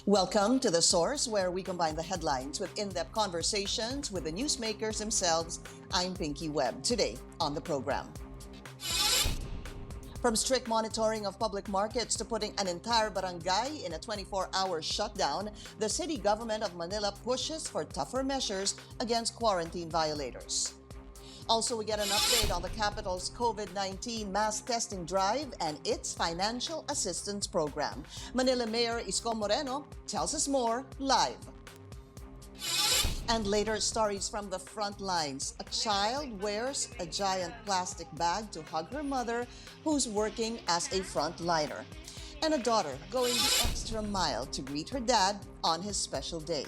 Welcome to The Source, where we combine the headlines with in-depth conversations with the newsmakers themselves. I'm Pinky Webb. Today on the program. From strict monitoring of public markets to putting an entire barangay in a 24-hour shutdown, the city government of Manila pushes for tougher measures against quarantine violators. Also, we get an update on the capital's COVID-19 mass testing drive and its financial assistance program. Manila Mayor Isko Moreno tells us more live. And later, stories from the front lines. A child wears a giant plastic bag to hug her mother, who's working as a frontliner. And a daughter going the extra mile to greet her dad on his special day.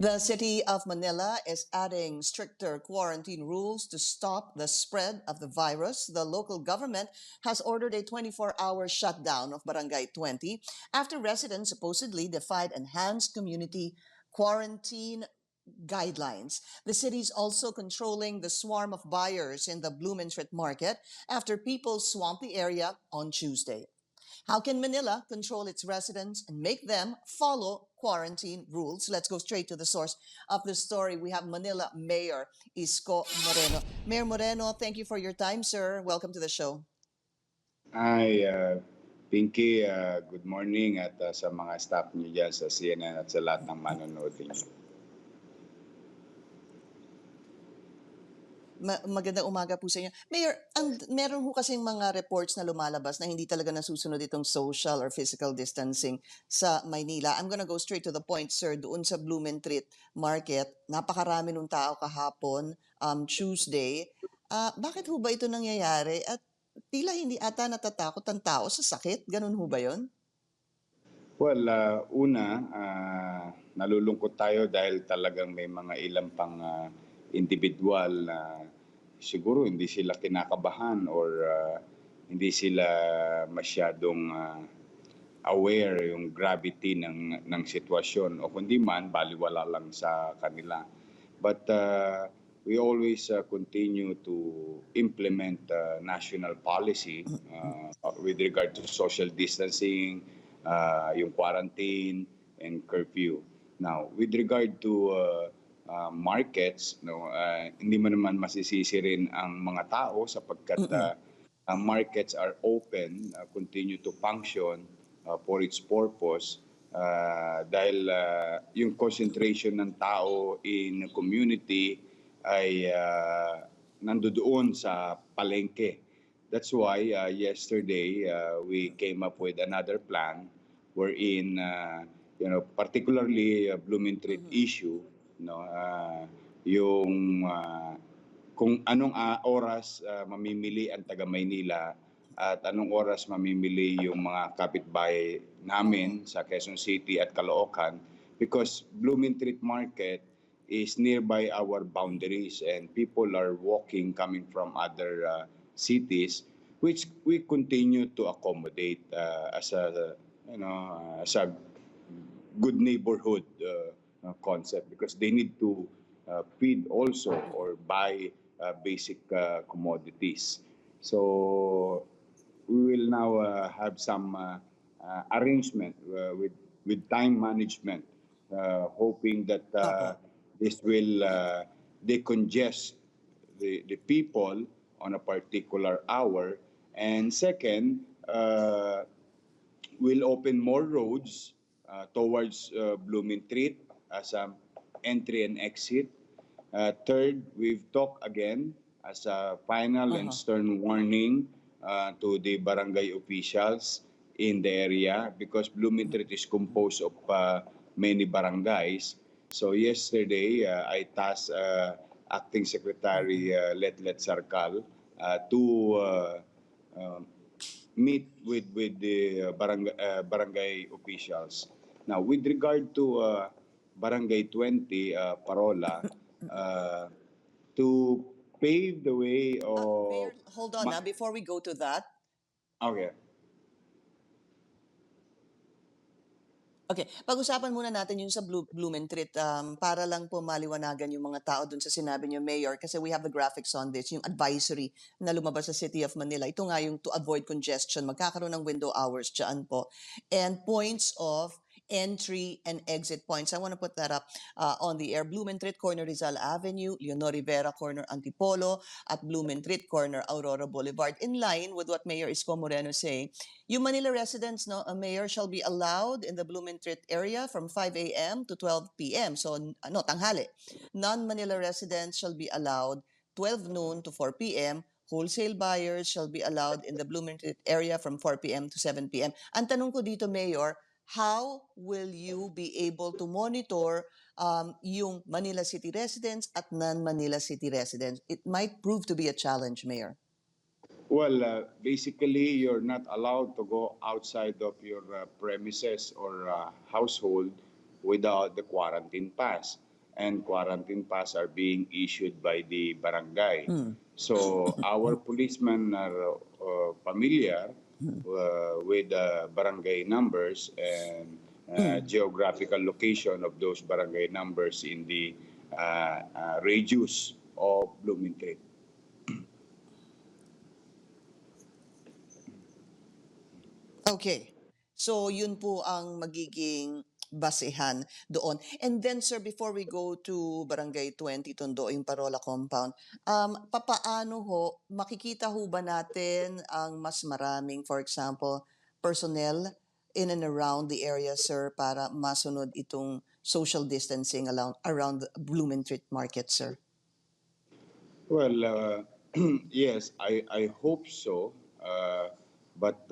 The city of Manila is adding stricter quarantine rules to stop the spread of the virus. The local government has ordered a 24-hour shutdown of Barangay 20 after residents supposedly defied enhanced community quarantine guidelines. The city is also controlling the swarm of buyers in the Blumentritt market after people swamped the area on Tuesday. How can Manila control its residents and make them follow quarantine rules? Let's go straight to the source of the story. We have Manila Mayor Isko Moreno. Mayor Moreno, thank you for your time, sir. Welcome to the show. Hi, Pinky. Good morning at sa mga staff niyo dyan sa CNN at sa lahat ng manonood niyo. Magandang umaga po sa inyo. Mayor, meron ho kasing mga reports na lumalabas na hindi talaga nasusunod itong social or physical distancing sa Maynila. I'm gonna go straight to the point, sir. Doon sa Blumentritt Market, napakarami ng tao kahapon, Tuesday. Bakit ho ba ito nangyayari? At tila hindi ata natatakot ang tao sa sakit? Ganun ho ba yun? Well, nalulungkot tayo dahil talagang may mga ilang pang individual na siguro hindi sila kinakabahan or hindi sila masyadong aware yung gravity ng sitwasyon o kundi man baliwala lang sa kanila. But we always continue to implement national policy with regard to social distancing, yung quarantine and curfew. Now, with regard to markets, hindi mo naman masisisi rin ang mga tao sapagkat markets are open, continue to function for its purpose dahil yung concentration ng tao in community ay nandoon sa palengke. That's why yesterday we came up with another plan wherein particularly Blumentritt issue, yung kung anong oras mamimili ang taga Maynila at anong oras mamimili yung mga kapitbahay namin sa Quezon City at Caloocan because Blumentritt Market is nearby our boundaries and people are walking coming from other cities which we continue to accommodate as a good neighborhood concept because they need to feed also or buy basic commodities. So we will now have some arrangement with time management, hoping that this will decongest the people on a particular hour. And second, we'll open more roads towards Blumentritt as an entry and exit. Third, we've talked again as a final and stern warning to the barangay officials in the area because Blumentritt is composed of many barangays. So yesterday, I tasked Acting Secretary Letlet Sarkal to meet with the barangay officials. Now, with regard to Barangay 20 Parola to pave the way of Mayor, hold on before we go to that. okay. Okay, pag-usapan muna natin yung sa Blumentritt para lang po maliwanagan yung mga tao dun sa sinabi niyo, Mayor, kasi we have the graphics on this, yung advisory na lumabas sa City of Manila. Ito nga yung to avoid congestion, magkakaroon ng window hours dyan po. And points of entry and exit points. I want to put that up on the air. Blumentritt, corner Rizal Avenue, Leonor Rivera, corner Antipolo, at Blumentritt, corner Aurora Boulevard. In line with what Mayor Isko Moreno is saying, yung Manila residents, no, a mayor shall be allowed in the Blumentritt area from 5 a.m. to 12 p.m. So, tanghali. Non-Manila residents shall be allowed 12 noon to 4 p.m. Wholesale buyers shall be allowed in the Blumentritt area from 4 p.m. to 7 p.m. Ang tanong ko dito, Mayor, how will you be able to monitor yung Manila City residents at non-Manila City residents? It might prove to be a challenge, Mayor. Well, basically, you're not allowed to go outside of your premises or household without the quarantine pass. And quarantine pass are being issued by the barangay. So our policemen are familiar with the barangay numbers and geographical location of those barangay numbers in the radius of Bloomington. Okay. So, yun po ang magiging basehan doon. And then, sir, before we go to Barangay 20, Tondo, yung Parola Compound, papaano ho, makikita ho ba natin ang mas maraming, for example, personnel in and around the area, sir, para masunod itong social distancing around the Blumentritt Market, sir? Well, yes, I hope so. But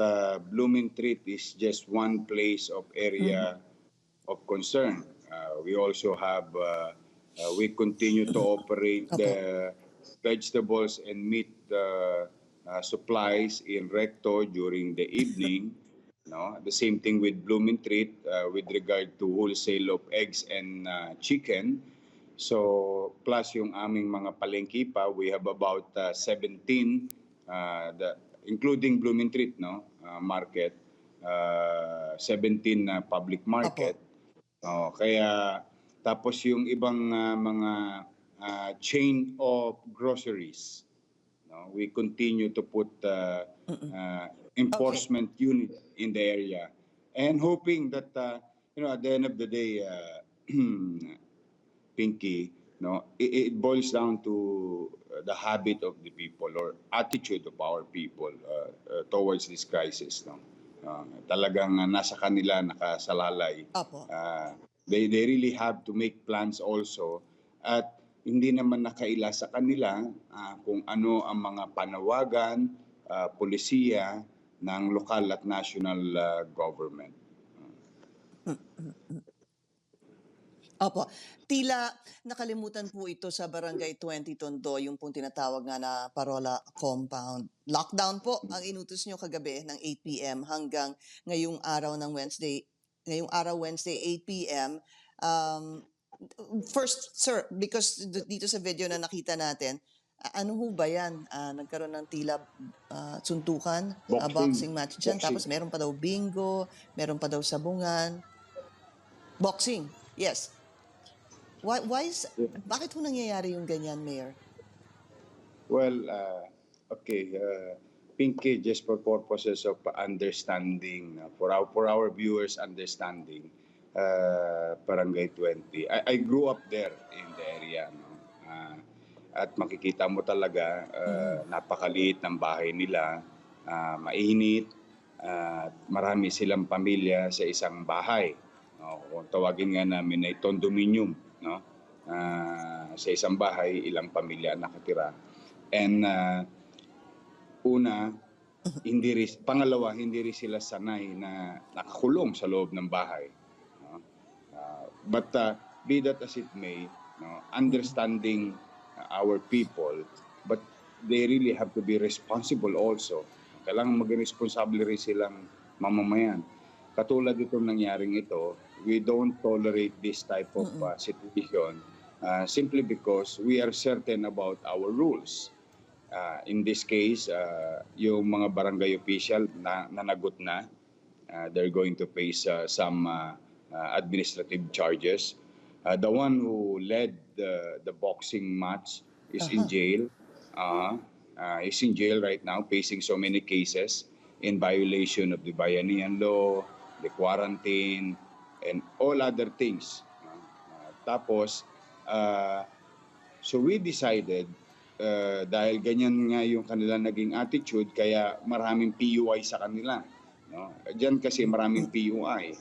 Bloomingtreet is just one place of area of concern. We also have, we continue to operate Opo. the vegetables and meat supplies in Recto during the evening. No, the same thing with Bloomingtreet with regard to wholesale of eggs and chicken. So plus yung aming mga palengke pa, we have about 17 including Bloomingtreet market, 17 public market. Opo. Kaya tapos yung ibang mga chain of groceries, no, we continue to put enforcement unit in the area and hoping that at the end of the day, Pinky, no, it boils down to the habit of the people or attitude of our people towards this crisis. No, talagang nasa kanila nakasalalay. Opo. They really have to make plans also at hindi naman nakaila sa kanila kung ano ang mga panawagan, polisiya ng lokal at national government. Opo. Tila nakalimutan po ito sa Barangay 20 Tondo, yung pong tinatawag nga na Parola Compound. Lockdown po ang inutos nyo kagabi ng 8 p.m. hanggang ngayong araw ng Wednesday. Ngayong araw Wednesday, 8 p.m. First, sir, because dito sa video na nakita natin, ano ho ba yan? Nagkaroon ng tila suntukan, boxing match dyan. Tapos meron pa daw bingo, meron pa daw sabungan. Boxing, yes. Bakit ho nangyayari yung ganyan, Mayor? Well, okay, Pinky, just for purposes of understanding, for our viewers' understanding, Barangay 20. I grew up there in the area, no? At makikita mo talaga, napakaliit ng bahay nila, mainit, marami silang pamilya sa isang bahay. No? Kung tawagin nga namin ay condominium, no? Sa isang bahay, ilang pamilya ang nakatira. And pangalawa, hindi rin sila sanay na nakakulong sa loob ng bahay. No? But be that as it may, no, understanding our people, but they really have to be responsible also. Kailangan maging responsable rin silang mamamayan. katulad itong nangyaring ito, we don't tolerate this type of situation simply because we are certain about our rules. In this case, yung mga barangay official na nanagot na, they're going to face some administrative charges. The one who led the boxing match is in jail. Is in jail right now, facing so many cases in violation of the Bayanihan law, the quarantine, and all other things. Tapos, uh, so we decided, dahil ganyan nga yung kanila naging attitude, kaya maraming PUI sa kanila. No? Diyan kasi maraming PUI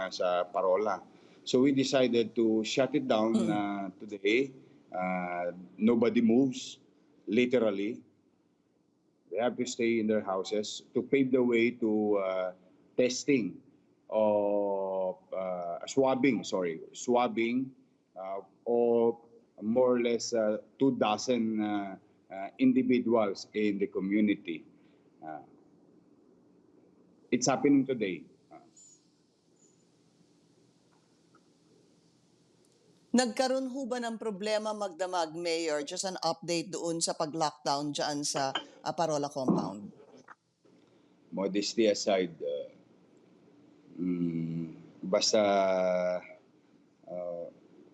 sa parola. So we decided to shut it down today. Nobody moves, literally. They have to stay in their houses to pave the way to testing of swabbing of more or less 2 dozen individuals in the community. Uh, it's happening today. Nagkaroon ho ba ng problema magdamag, Mayor? Just an update doon sa pag-lockdown dyan sa Parola Compound. Modesty aside, basta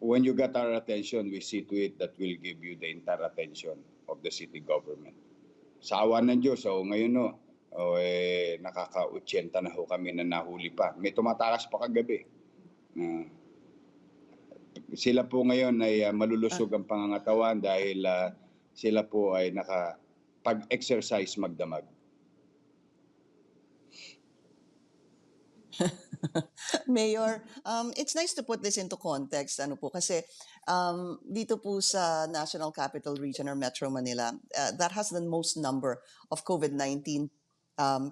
when you got our attention, we see to it that we'll give you the entire attention of the city government. Sa awa ng Diyos, ngayon nakaka-80 na ho kami na nahuli pa. May tumatakas pa kagabi. Sila po ngayon ay malulusog ang pangangatawan dahil sila po ay nakapag-exercise magdamag. Mayor, it's nice to put this into context. Ano po, kasi dito po sa National Capital Region or Metro Manila, that has the most number of COVID-19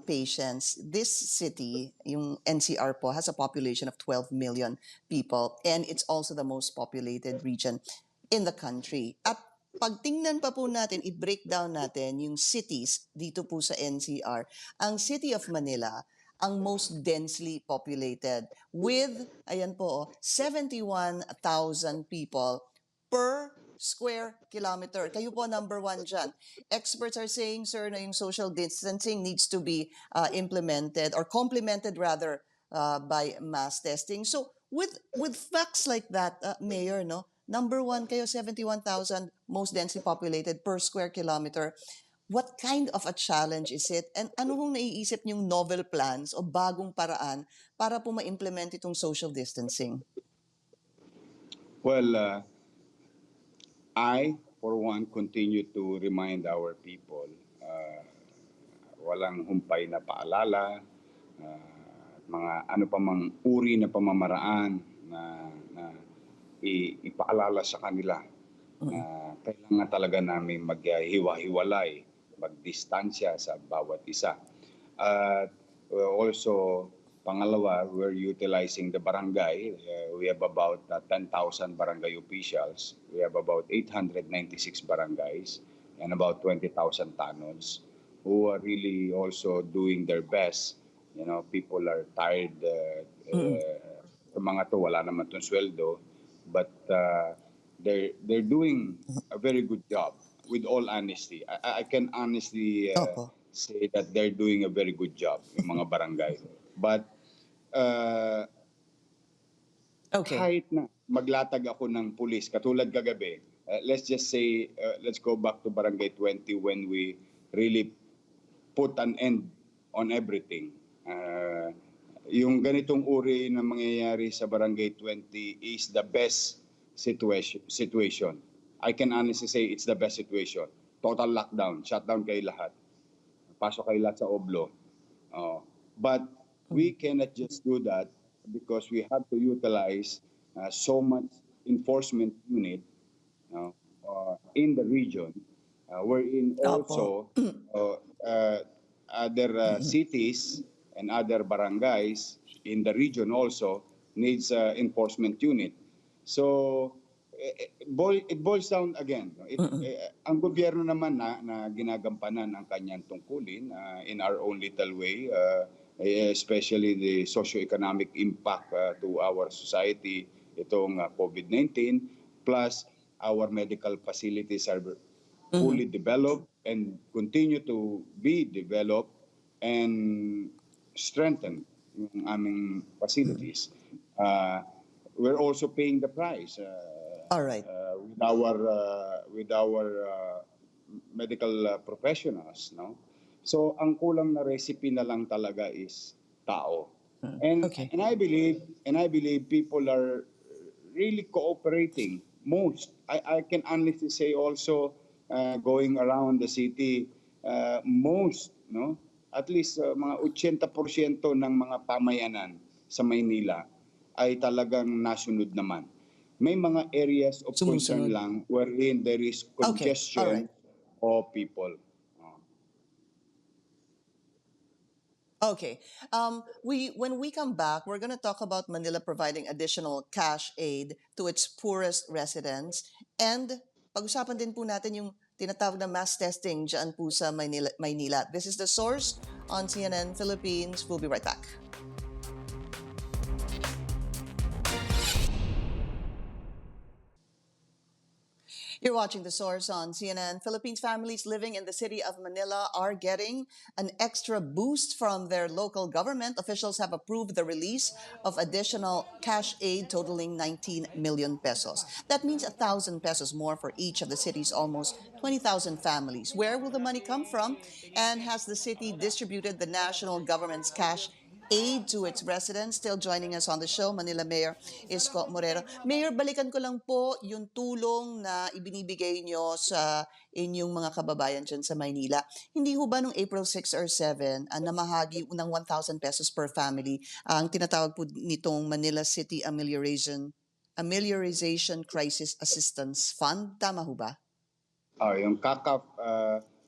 patients. This city, yung NCR po, has a population of 12 million people, and it's also the most populated region in the country. At pagtingnan pa po natin, i-break down natin yung cities dito po sa NCR. Ang City of Manila, ang most densely populated with, ayan po, 71,000 people per square kilometer. Kayo po number one dyan. Experts are saying, sir, na yung social distancing needs to be implemented or complemented rather by mass testing. So with facts like that, Mayor, no, number one kayo, 71,000 most densely populated per square kilometer. What kind of a challenge is it? And ano hong naiisip niyong novel plans o bagong paraan para po ma-implement itong social distancing? Well, I, for one, continue to remind our people, walang humpay na paalala, mga ano pa mang uri na pamamaraan na ipaalala sa kanila. Kailangan talaga namin maghiwa-hiwalay, magdistansya sa bawat isa. Also, pangalawa, we're utilizing the barangay. We have about 10,000 barangay officials. We have about 896 barangays and about 20,000 tanons who are really also doing their best. You know, people are tired. Sa mga to, wala naman itong sweldo. But they're doing a very good job, with all honesty. I can honestly say that they're doing a very good job, yung mga barangay. But kahit na maglatag ako ng pulis, katulad kagabi, let's just say, let's go back to Barangay 20 when we really put an end on everything. Yung ganitong uri na mangyayari sa Barangay 20 is the best situation. I can honestly say it's the best situation. Total lockdown, shutdown kayo lahat. Pasok kayo lahat sa oblo. But we cannot just do that because we have to utilize so much enforcement unit in the region, wherein also other cities and other barangays in the region also needs enforcement unit. So it boils down again. Ang gobyerno naman na ginagampanan ang kanyang tungkulin in our own little way. especially the socio-economic impact to our society, itong COVID-19, plus our medical facilities are fully developed and continue to be developed and strengthen yung aming facilities. We're also paying the price All right. with our medical professionals, no? So ang kulang na recipe na lang talaga is tao. And Okay. and I believe people are really cooperating. Most, I can honestly say also, going around the city, most, no, at least mga 80% ng mga pamayanan sa Maynila ay talagang nasunod naman. May mga areas of concern Sumusunod. lang wherein there is Okay. All right. congestion of people. Okay. When we come back, we're going to talk about Manila providing additional cash aid to its poorest residents, and pag-usapan din po natin yung tinatawag na mass testing dyan po sa Maynila. This is The Source on CNN Philippines. We'll be right back. You're watching The Source on CNN. Philippines families living in the city of Manila are getting an extra boost from their local government. Officials have approved the release of additional cash aid totaling 19 million pesos. That means 1,000 pesos more for each of the city's almost 20,000 families. Where will the money come from? And has the city distributed the national government's cash aid to its residents? Still joining us on the show, Manila Mayor Isko Moreno. Mayor, balikan ko lang po yung tulong na ibinibigay nyo sa inyong mga kababayan dyan sa Maynila. Hindi ho ba nung April 6 or 7, namahagi ng 1,000 pesos per family, ang tinatawag po nitong Manila City Amelioration Crisis Assistance Fund? Tama ho ba? Yung CACAF,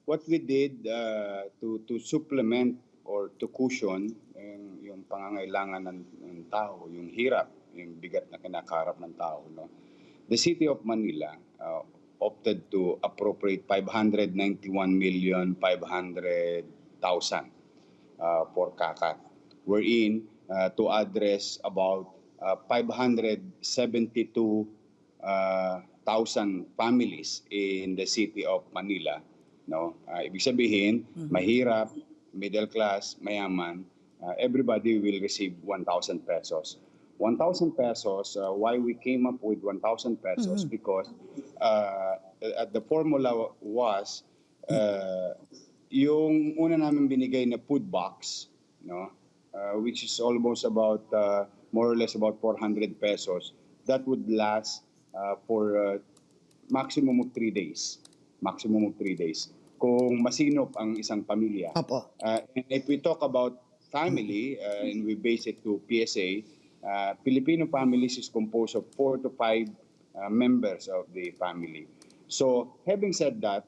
what we did to supplement or to cushion yung pangangailangan ng tao, yung hirap, yung bigat na kinakaharap ng tao, no? The City of Manila opted to appropriate 591,500,000 for CACAF, wherein to address about 572,000 families in the city of Manila, no? Ibig sabihin, mahirap, middle class, mayaman, everybody will receive 1,000 pesos. 1,000 pesos, why we came up with 1,000 pesos, because the formula was yung una namin binigay na food box, no, which is almost about more or less about 400 pesos, that would last for maximum of 3 days. Maximum of 3 days. Kung masinop ang isang pamilya. Opo. And if we talk about family, and we base it to PSA, Filipino families is composed of 4 to 5 members of the family. So, having said that,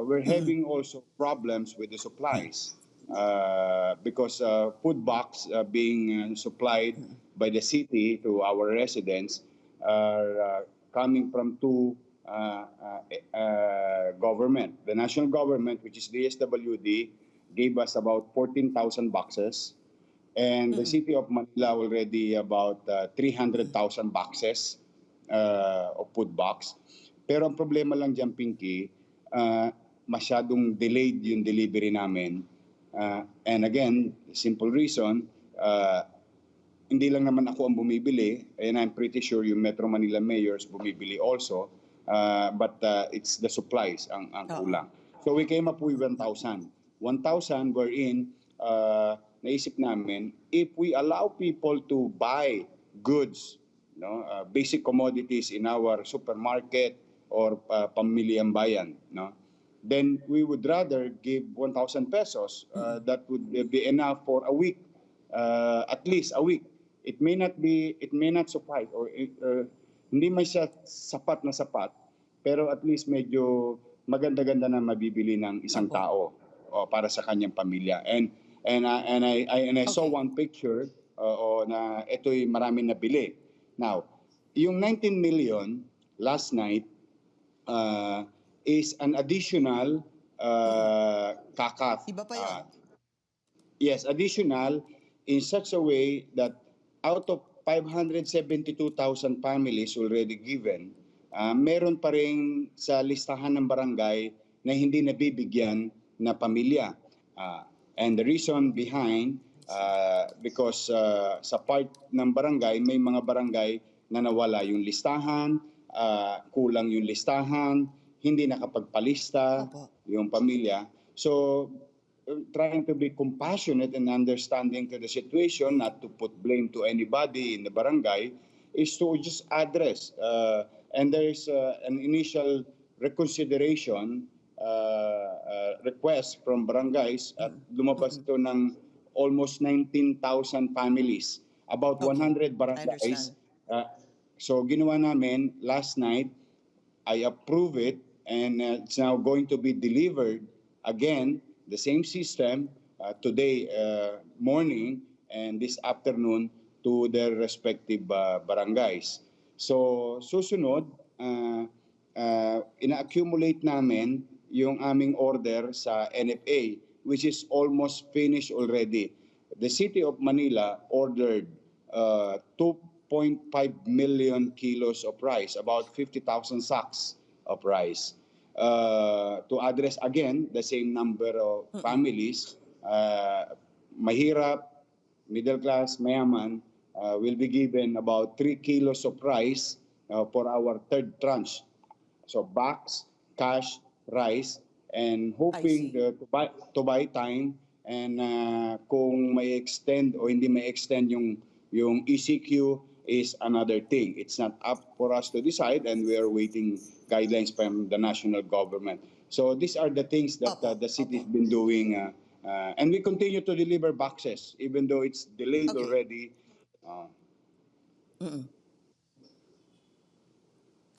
we're having also problems with the supplies because food box being supplied by the city to our residents are coming from two government. The national government, which is DSWD, gave us about 14,000 boxes. And the city of Manila already about 300,000 boxes of food box. Pero ang problema lang dyan, Pinky, masyadong delayed yung delivery namin. And again, simple reason, hindi lang naman ako ang bumibili, and I'm pretty sure yung Metro Manila mayors bumibili also, but it's the supplies ang kulang. So we came up with 1,000. 1,000 wherein naisip namin, if we allow people to buy goods, no, basic commodities in our supermarket or pamiliang bayan, no, then we would rather give 1,000 pesos. That would be enough for a week, at least a week. It may not suffice, or hindi man siya sapat na sapat, pero at least medyo maganda-ganda na mabibili ng isang tao para sa kanyang pamilya. And I saw one picture na ito'y maraming nabili. Now, yung 19 million last night is an additional CACAF. Iba pa yun. Yes, additional in such a way that out of 572,000 families already given, meron pa rin sa listahan ng barangay na hindi nabibigyan na pamilya. Uh, and the reason behind, because sa part ng barangay, may mga barangay na nawala yung listahan, kulang yung listahan, hindi nakapagpalista Opo. yung pamilya. So, trying to be compassionate and understanding to the situation, not to put blame to anybody in the barangay, is to just address. And there is an initial reconsideration request from barangays at lumabas ito ng almost 19,000 families, about Okay, 100 I barangays. understand. So ginawa namin last night, I approve it, and it's now going to be delivered again, the same system, today morning and this afternoon to their respective barangays. So susunod, ina-accumulate namin yung aming order sa NFA, which is almost finished already. The City of Manila ordered 2.5 million kilos of rice, about 50,000 sacks of rice, to address again the same number of families, mahirap, middle class, mayaman, will be given about 3 kilos of rice for our third tranche. So bags, cash, rice, and I hoping see. to buy time, and kung may extend o hindi may extend yung ECQ is another thing. It's not up for us to decide, and we are waiting guidelines from the national government. So these are the things that Opo, the city has opo. been doing, and we continue to deliver boxes even though it's delayed Okay. already. Uh, Mm-mm.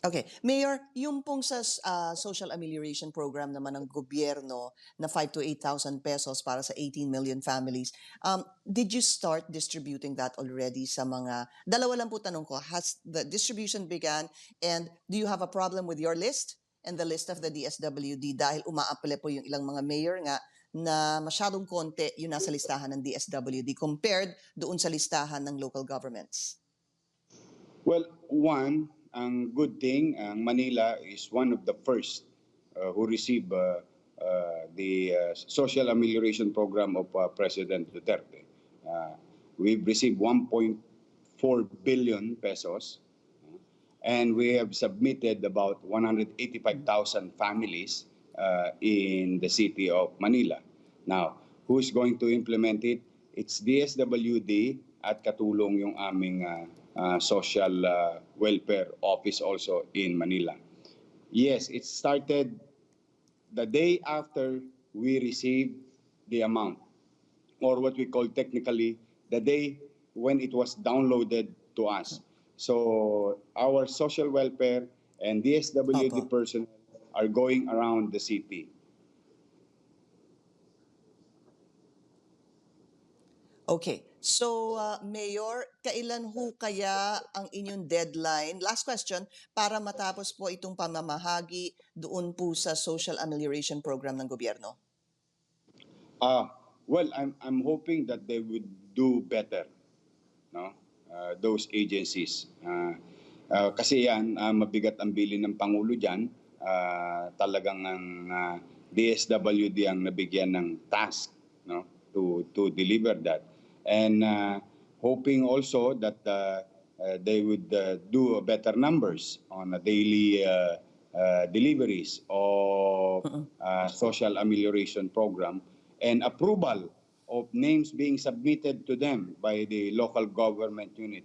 Okay. Mayor, yung pong sa social amelioration program naman ng gobyerno na 5 to 8,000 pesos para sa 18 million families, did you start distributing that already sa mga, dalawa lang po tanong ko, has the distribution began, and do you have a problem with your list and the list of the DSWD dahil umaapply po yung ilang mga mayor nga na masyadong konti yung nasa listahan ng DSWD compared doon sa listahan ng local governments? Well, ang good thing, ang Manila is one of the first who received the social amelioration program of President Duterte. We've received 1.4 billion pesos, and we have submitted about 185,000 families in the city of Manila. Now, who is going to implement it? It's DSWD at katulong yung aming social welfare office also in Manila. Yes, it started the day after we received the amount, or what we call technically the day when it was downloaded to us. So our social welfare and DSWD Opo. personnel are going around the city. Okay. So, Mayor, kailan ho kaya ang inyong deadline? Last question, para matapos po itong pamamahagi doon po sa social amelioration program ng gobyerno. Well, I'm hoping that they would do better, no? Those agencies. Kasi yan, mabigat ang bilin ng Pangulo dyan. Talagang ang DSWD ang nabigyan ng task, no? To deliver that. And hoping also that they would do better numbers on a daily deliveries of social amelioration program, and approval of names being submitted to them by the local government unit,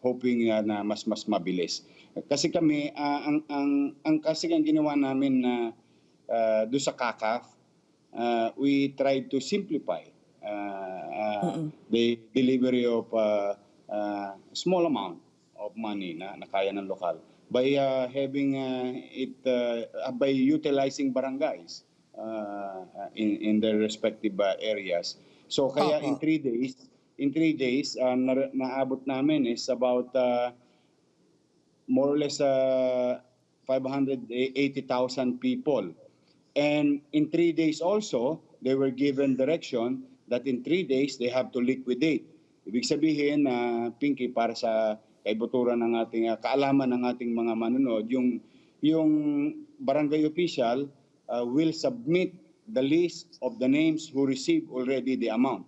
hoping na mas mabilis. Kasi kami ang kasi ang ginawa namin na do sa CACAF, we tried to simplify the delivery of small amount of money na kaya ng lokal by having it by utilizing barangays in their respective areas. So kaya Opo. in 3 days naabot namin is about more or less 580,000 people. And in 3 days also, they were given direction that in 3 days they have to liquidate. Ibig sabihin na Pinky, para sa kaibuturan ng ating kaalaman ng ating mga manonood, yung barangay official will submit the list of the names who received already the amount.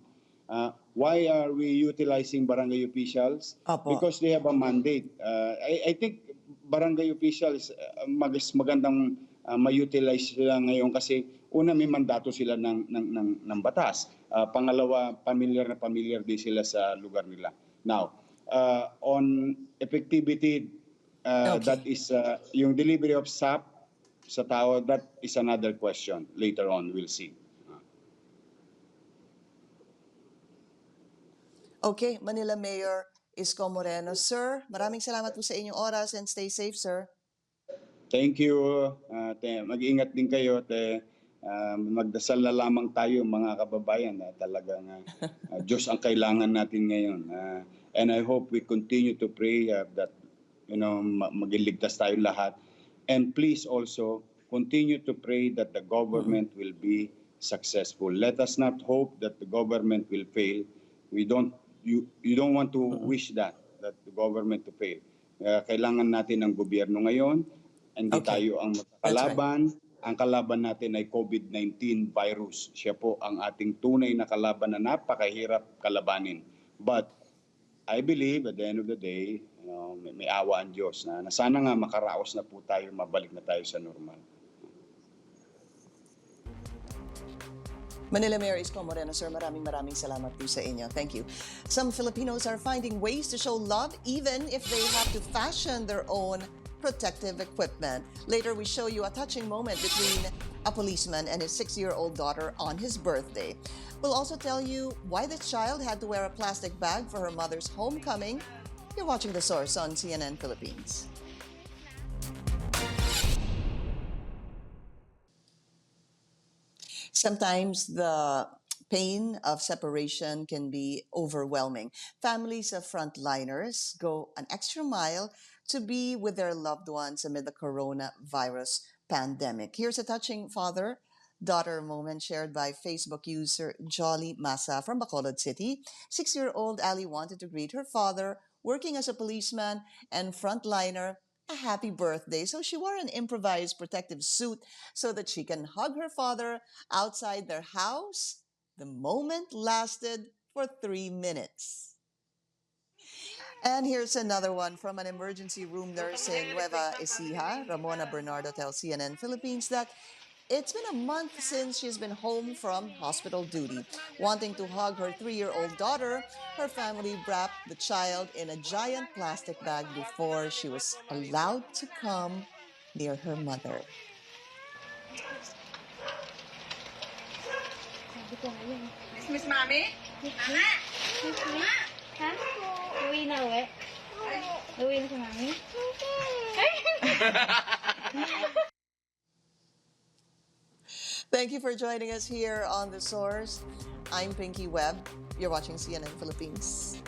Why are we utilizing barangay officials? Opo. Because they have a mandate. I think barangay officials magandang ma-utilize sila ngayon kasi una may mandato sila ng batas. Pangalawa, familiar din sila sa lugar nila. Now, on effectivity, Okay. that is yung delivery of SAP sa tao, that is another question. Later on, we'll see. Okay, Manila Mayor Isko Moreno. Sir, maraming salamat po sa inyong oras and stay safe, sir. Thank you. Mag-ingat din kayo. Magdasal na lamang tayo mga kababayan. Talagang Diyos ang kailangan natin ngayon. And I hope we continue to pray that magiligtas tayo lahat. And please also continue to pray that the government will be successful. Let us not hope that the government will fail. You don't want to wish that the government to fail. Kailangan natin ng gobyerno ngayon. Hindi tayo ang makakalaban. Ang kalaban natin ay COVID-19 virus. Siya po ang ating tunay na kalaban na napakahirap kalabanin. But I believe at the end of the day, may awa ang Diyos na sana nga makaraos na po tayo, mabalik na tayo sa normal. Manila Mayor Isko Moreno, sir, maraming salamat po sa inyo. Thank you. Some Filipinos are finding ways to show love even if they have to fashion their own protective equipment. Later, we show you a touching moment between a policeman and his 6-year-old daughter on his birthday. We'll also tell you why the child had to wear a plastic bag for her mother's homecoming. You're watching The Source on CNN Philippines. Sometimes the pain of separation can be overwhelming. Families of frontliners go an extra mile to be with their loved ones amid the coronavirus pandemic. Here's a touching father-daughter moment shared by Facebook user Jolly Masa from Bacolod City. 6-year-old Ali wanted to greet her father, working as a policeman and frontliner, a happy birthday. So she wore an improvised protective suit so that she can hug her father outside their house. The moment lasted for 3 minutes. And here's another one from an emergency room nurse in Nueva Ecija. Ramona Bernardo tells CNN Philippines that it's been a month since she's been home from hospital duty. Wanting to hug her 3-year-old daughter, her family wrapped the child in a giant plastic bag before she was allowed to come near her mother. Miss Mami? Mama? Mama? Ha? Uwi na uwi? Uwi na si Mami? Thank you for joining us here on The Source. I'm Pinky Webb. You're watching CNN Philippines.